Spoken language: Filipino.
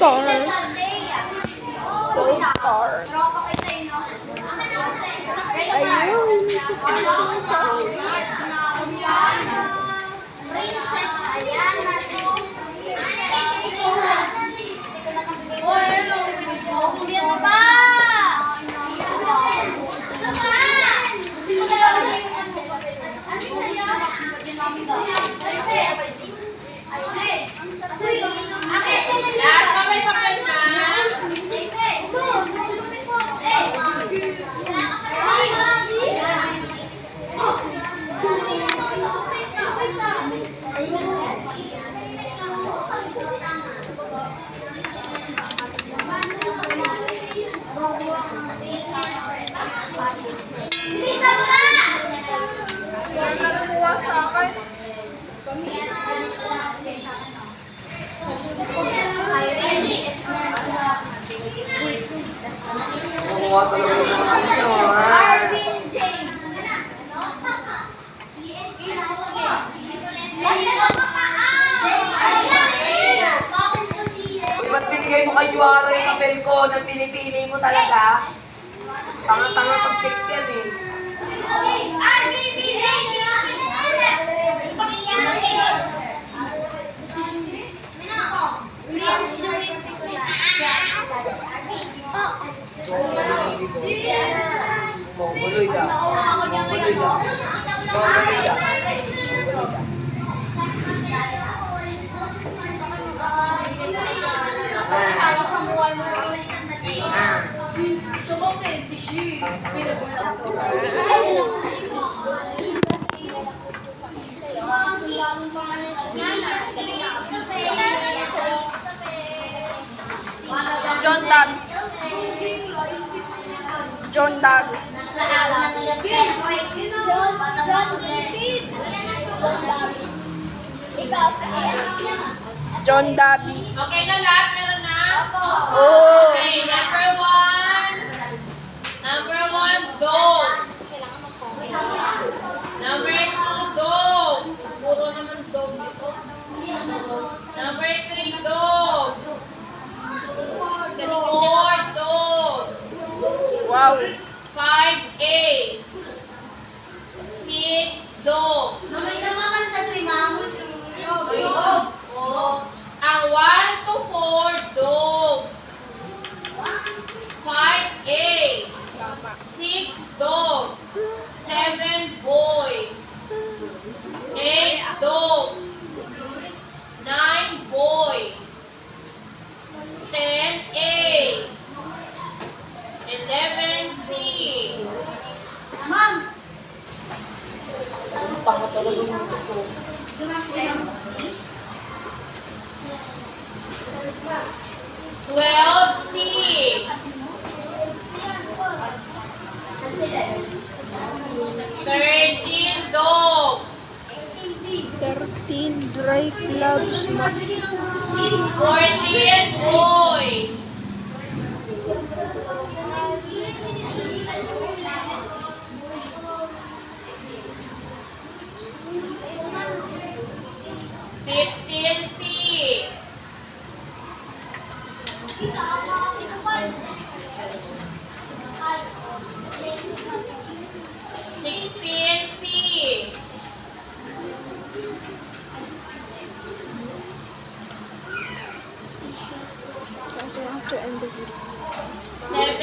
Star. Star. Ayun. Kumuha talaga yung mga inyo, ha? Uy, ba't binigay mo kay Juara yung papel ko na pinipili mo talaga? Tanga-tanga pag-tip yan eh. Mongoloid ah. Mongoloid ah. Mongoloid ah. John Dag. John Dag. John Dabi. Okay na lahat? Meron na? Oh. Okay, number one. Number one, dog. Number two, dog. Puro naman dog dito. Number three, dog. Four, dog. Wow. 5A. 6, dog. Oh. Ang 1 to 4, dog. 5A. 6, dog. 7, boy. 8, dog. 9, boy. 10A. 11C. Tanga talaga yung gusto. 12C. 13, dog. 13 dry gloves. 14, boy. 15C. 16C. Guys, I have to end the video.